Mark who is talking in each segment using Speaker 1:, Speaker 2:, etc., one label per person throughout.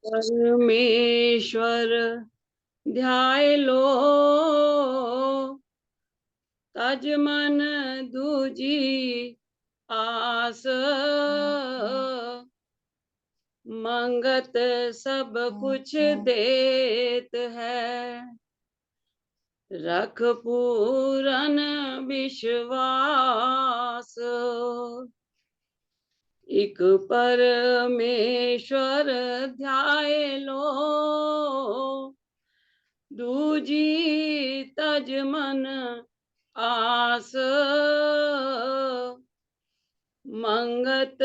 Speaker 1: परमेश्वर ध्याय लो, तज मन दूजी आस, मंगत सब कुछ देत है, रख पूरन विश्वास। एक परमेश्वर ध्याय लो, दूजी तज मन आस, मंगत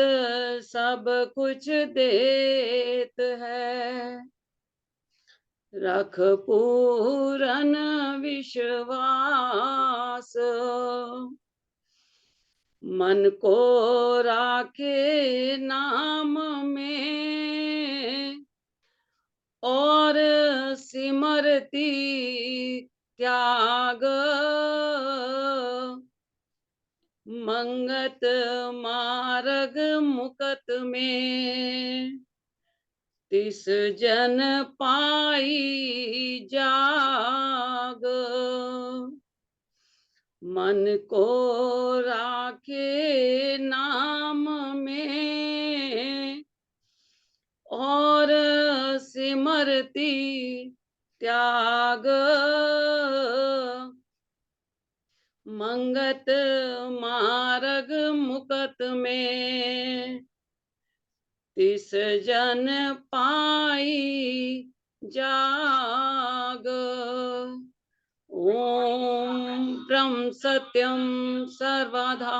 Speaker 1: सब कुछ देत है, रख पूरन विश्वास। मन को राखे नाम में, और सिमरती त्याग, मंगत मार्ग मुकत में, तिस जन पाई जाग। मन को राखे नाम में, और सिमरती त्याग, मंगत मार्ग मुकत में, तिस जन पाई जाग। ओम ब्रह्म सत्यम सर्वधा।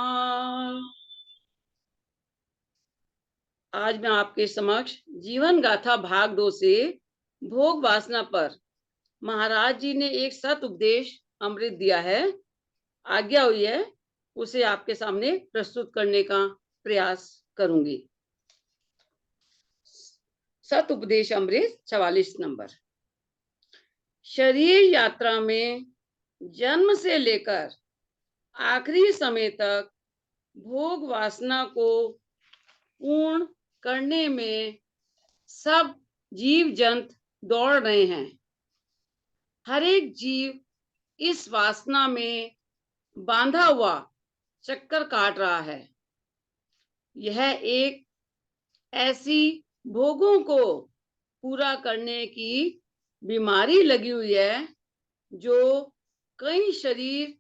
Speaker 1: आज मैं आपके समक्ष जीवन गाथा भाग 2 से भोग वासना पर महाराज जी ने एक सत उपदेश अमृत दिया है, आज्ञा हुई है, उसे आपके सामने प्रस्तुत करने का प्रयास करूंगी। सत उपदेश अमृत 44 नंबर। शरीर यात्रा में जन्म से लेकर आखिरी समय तक भोग वासना को पूर्ण करने में सब जीव जंत दौड़ रहे हैं। हर एक जीव इस वासना में बांधा हुआ चक्कर काट रहा है। यह एक ऐसी भोगों को पूरा करने की बीमारी लगी हुई है जो कई शरीर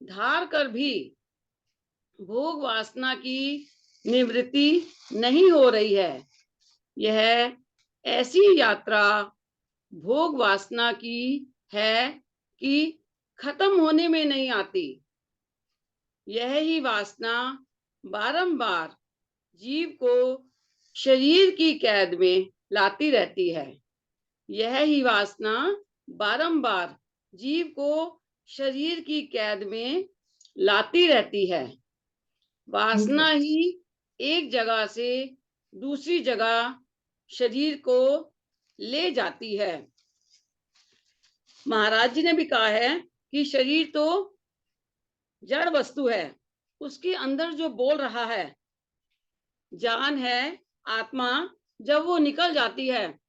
Speaker 1: धार कर भी भोग वासना की निवृत्ति नहीं हो रही है। यह ऐसी यात्रा भोग वासना की है कि खत्म होने में नहीं आती। यह ही वासना बारंबार जीव को शरीर की कैद में लाती रहती है। यह ही वासना बारंबार जीव को शरीर की कैद में लाती रहती है। वासना ही एक जगह से दूसरी जगह शरीर को ले जाती है। महाराज जी ने भी कहा है कि शरीर तो जड़ वस्तु है, उसके अंदर जो बोल रहा है, जान है, आत्मा, जब वो निकल जाती है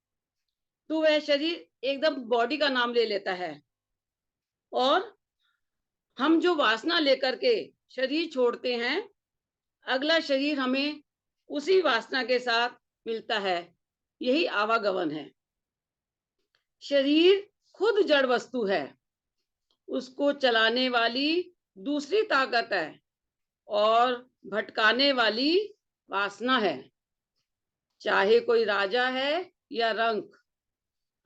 Speaker 1: तो वह शरीर एकदम बॉडी का नाम ले लेता है, और हम जो वासना लेकर के शरीर छोड़ते हैं, अगला शरीर हमें उसी वासना के साथ मिलता है। यही आवागमन है। शरीर खुद जड़ वस्तु है, उसको चलाने वाली दूसरी ताकत है और भटकाने वाली वासना है। चाहे कोई राजा है या रंक,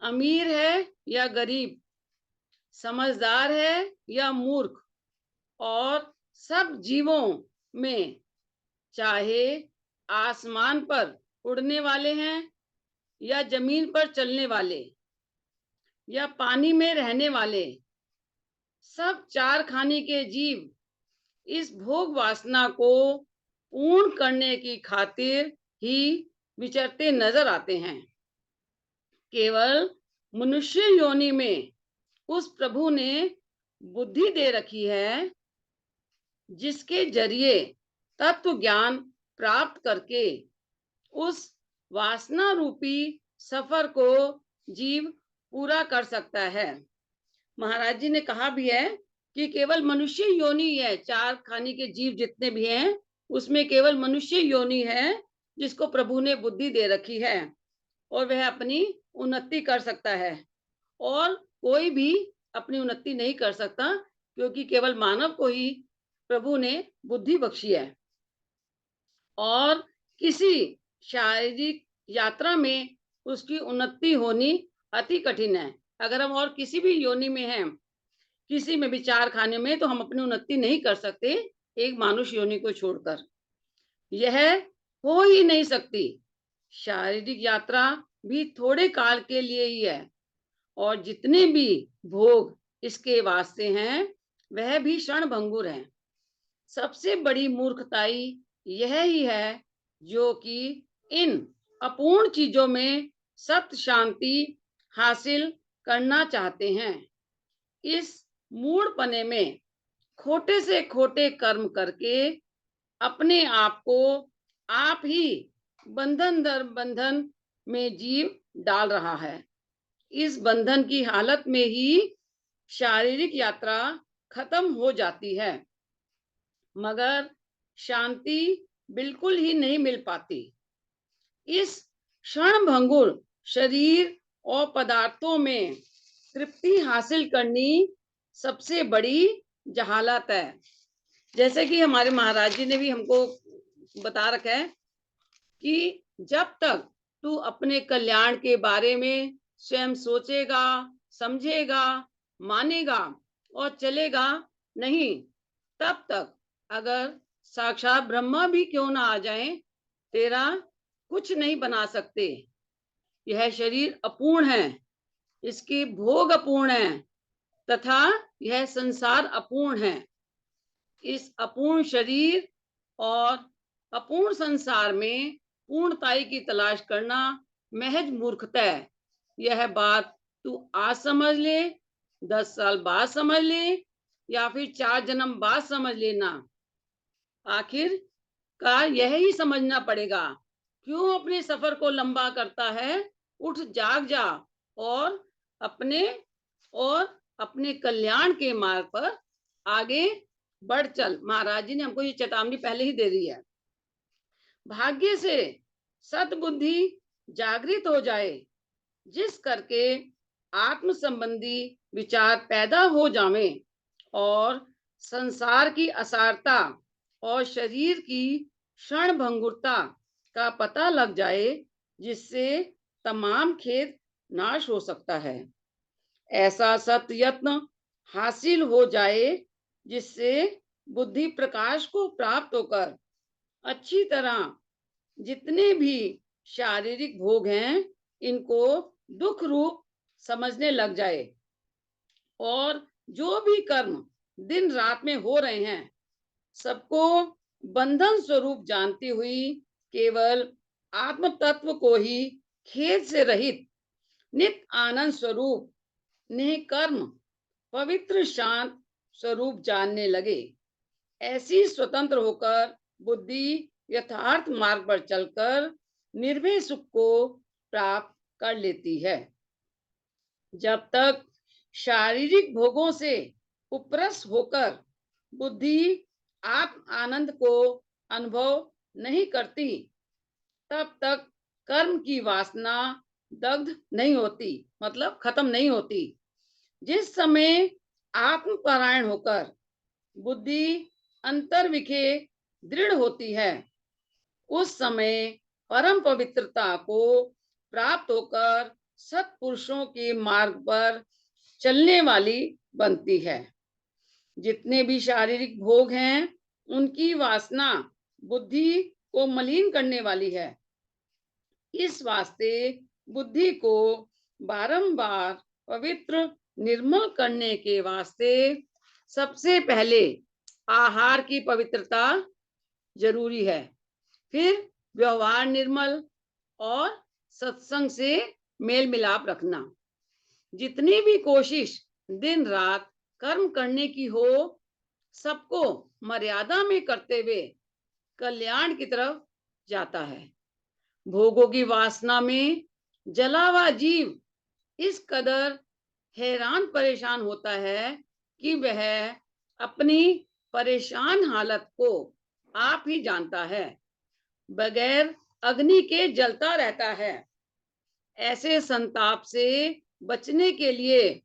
Speaker 1: अमीर है या गरीब, समझदार है या मूर्ख, और सब जीवों में, चाहे आसमान पर उड़ने वाले हैं या जमीन पर चलने वाले या पानी में रहने वाले, सब चार खाने के जीव इस भोग वासना को पूर्ण करने की खातिर ही विचरते नजर आते हैं। केवल मनुष्य योनि में उस प्रभु ने बुद्धि दे रखी है, जिसके जरिए तत्व ज्ञान प्राप्त करके उस वासना रूपी सफर को जीव पूरा कर सकता है। महाराज जी ने कहा भी है कि केवल मनुष्य योनि है, चार खानी के जीव जितने भी हैं उसमें केवल मनुष्य योनि है जिसको प्रभु ने बुद्धि दे रखी है और वह अपनी उन्नति कर सकता है, और कोई भी अपनी उन्नति नहीं कर सकता क्योंकि केवल मानव को ही प्रभु ने बुद्धि बख्शी है। और किसी शारीरिक यात्रा में उसकी उन्नति होनी अति कठिन है। अगर हम और किसी भी योनि में हैं, किसी में भी चार खाने में, तो हम अपनी उन्नति नहीं कर सकते एक मानुष योनि को छोड़कर। यह हो ही नहीं सकती। शारीरिक यात्रा भी थोड़े काल के लिए ही है और जितने भी भोग इसके वास्ते हैं वह भी क्षण भंगुर हैं। सबसे बड़ी मूर्खताई यह ही है जो कि इन अपूर्ण चीजों में सत्य शांति हासिल करना चाहते हैं। इस मूढ़पने में खोटे से खोटे कर्म करके अपने आप को आप ही बंधन दर बंधन में जीव डाल रहा है। इस बंधन की हालत में ही शारीरिक यात्रा खत्म हो जाती है, मगर शांति बिल्कुल ही नहीं मिल पाती। इस क्षण भंगुर शरीर और पदार्थों में तृप्ति हासिल करनी सबसे बड़ी जहालत है। जैसे कि हमारे महाराज जी ने भी हमको बता रखा है कि जब तक तू अपने कल्याण के बारे में स्वयं सोचेगा, समझेगा, मानेगा और चलेगा नहीं, तब तक अगर साक्षात ब्रह्मा भी क्यों ना आ जाए, तेरा कुछ नहीं बना सकते। यह शरीर अपूर्ण है, इसके भोग अपूर्ण हैं तथा यह संसार अपूर्ण है। इस अपूर्ण शरीर और अपूर्ण संसार में पूर्णताई की तलाश करना महज मूर्खता है। यह बात तू आज समझ ले, 10 साल बाद समझ ले या फिर 4 जन्म बाद समझ लेना, आखिरकार यह ही समझना पड़ेगा। क्यों अपने सफर को लंबा करता है? उठ जाग जा और अपने अपने कल्याण के मार्ग पर आगे बढ़ चल। महाराज जी ने हमको ये चेतावनी पहले ही दे दी है। भाग्य से सद्बुद्धि जागृत हो जाए, जिस करके आत्म संबंधी विचार पैदा हो जावे और संसार की असारता और शरीर की क्षण भंगुरता का पता लग जाए, जिससे तमाम खेद नाश हो सकता है। ऐसा सत्य यत्न हासिल हो जाए जिससे बुद्धि प्रकाश को प्राप्त होकर अच्छी तरह जितने भी शारीरिक भोग हैं इनको दुख रूप समझने लग जाए और जो भी कर्म दिन रात में हो रहे हैं सबको बंधन स्वरूप जानती हुई केवल आत्म तत्व को ही खेद से रहित नित्य आनंद स्वरूप निष्कर्म पवित्र शांत स्वरूप जानने लगे। ऐसी स्वतंत्र होकर बुद्धि यथार्थ मार्ग पर चलकर निर्भय सुख को प्राप्त कर लेती है। जब तक शारीरिक भोगों से उपरस होकर बुद्धि आत्म आनंद को अनुभव नहीं करती, तब तक कर्म की वासना दग्ध नहीं होती, मतलब खत्म नहीं होती। जिस समय आत्मपरायण होकर बुद्धि अंतर्विखे दृढ़ होती है, उस समय परम पवित्रता को प्राप्त होकर सत्पुरुषों के मार्ग पर चलने वाली बनती है। जितने भी शारीरिक भोग हैं उनकी वासना बुद्धि को मलिन करने वाली है। इस वास्ते बुद्धि को बारंबार पवित्र निर्मल करने के वास्ते सबसे पहले आहार की पवित्रता जरूरी है, फिर व्यवहार निर्मल और सत्संग से मेल मिलाप रखना। जितनी भी कोशिश दिन रात कर्म करने की हो, सबको मर्यादा में करते हुए कल्याण की तरफ जाता है। भोगों की वासना में जला हुआ जीव इस कदर हैरान परेशान होता है कि वह अपनी परेशान हालत को आप ही जानता है, बगैर अग्नि के जलता रहता है। ऐसे संताप से बचने के लिए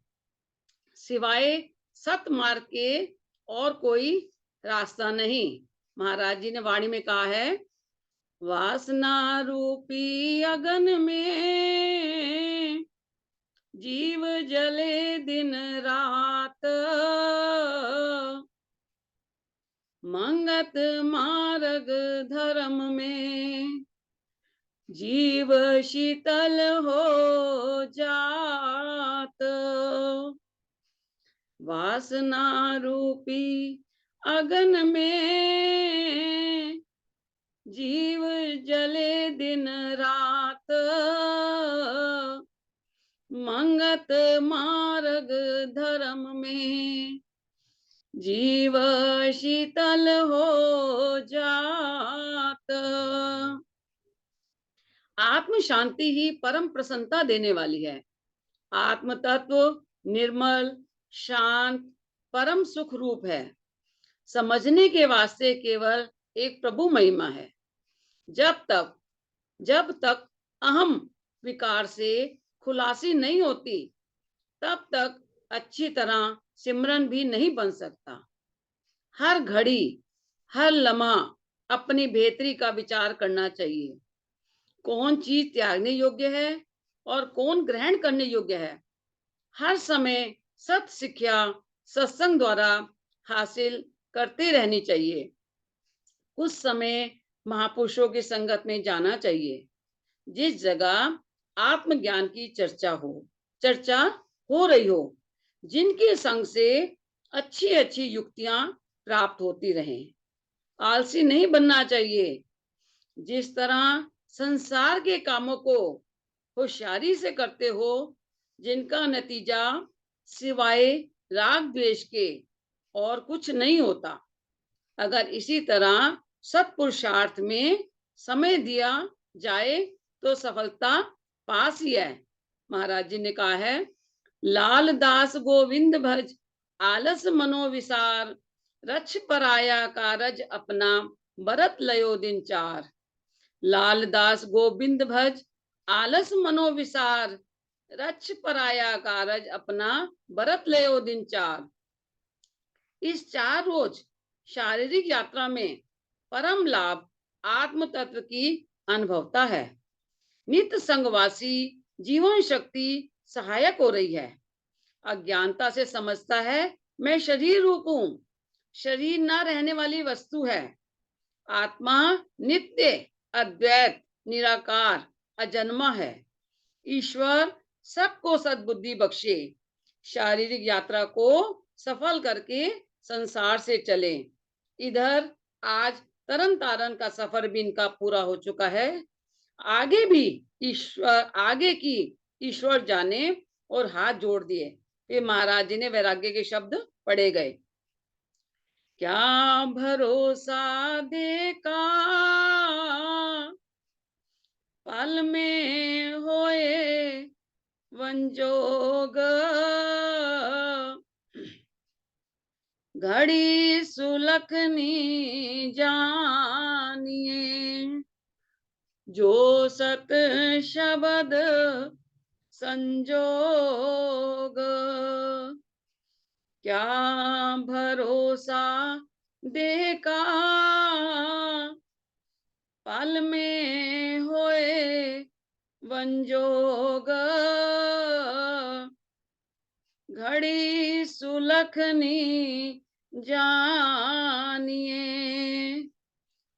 Speaker 1: सिवाय सत मार्ग के और कोई रास्ता नहीं। महाराज जी ने वाणी में कहा है, वासना रूपी अगन में जीव जले दिन रात, मंगत मार्ग धर्म में जीव शीतल हो जात। वासना रूपी अगन में जीव जले दिन रात, मंगत मार्ग धर्म में जीव शीतल हो जात। आत्म शांति ही परम प्रसन्नता देने वाली है। आत्म तत्व निर्मल, शांत, परम सुख रूप है। समझने के वास्ते केवल एक प्रभु महिमा है। जब तक अहम विकार से खुलासी नहीं होती, तब तक अच्छी तरह सिमरन भी नहीं बन सकता। हर घड़ी, हर लम्हा अपनी बेहतरी का विचार करना चाहिए। कौन चीज त्यागने योग्य है और कौन ग्रहण करने योग्य है। हर समय सत शिक्षा सत्संग द्वारा हासिल करते रहनी चाहिए। उस समय महापुरुषों की संगत में जाना चाहिए, जिस जगह आत्मज्ञान की चर्चा हो रही हो, जिनके संग से अच्छी अच्छी युक्तियां प्राप्त होती रहें। आलसी नहीं बनना चाहिए। जिस तरह संसार के कामों को होशियारी से करते हो, जिनका नतीजा सिवाय राग द्वेष के और कुछ नहीं होता, अगर इसी तरह सत्पुरुषार्थ में समय दिया जाए तो सफलता पास ही है। महाराज जी ने कहा है, लाल दास गोविंद भज आलस मनोविसार, रक्ष पराया कारज अपना बरत लयो दिन चार। लाल दास गोविंद भज आलस मनोविसार, रक्ष पराया कारज अपना बरत लयो दिन चार। इस 4 रोज शारीरिक यात्रा में परम लाभ आत्म तत्व की अनुभवता है। नित्य संगवासी जीवन शक्ति सहायक हो रही है। अज्ञानता से समझता है मैं शरीर रूप हूं, शरीर ना रहने वाली वस्तु है। आत्मा नित्य, अद्वैत, निराकार, अजन्मा है। ईश्वर सबको सद्बुद्धि बख्शे। शारीरिक यात्रा को सफल करके संसार से चले। इधर आज तरन तारण का सफर भी इनका पूरा हो चुका है। आगे की ईश्वर जाने, और हाथ जोड़ दिए। फिर महाराज जी ने वैराग्य के शब्द पढ़े गए। क्या भरोसा देखा पल में होए वंजोग, घड़ी सुलखनी जानिए, जो सत शब्द संजोग। क्या भरोसा देखा पल में होए वंजोग, घड़ी सुलखनी जानिए,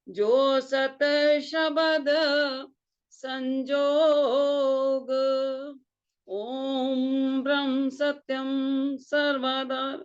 Speaker 1: जो सत शब्द संजोग। ओम ब्रह्म सत्यम सर्वदा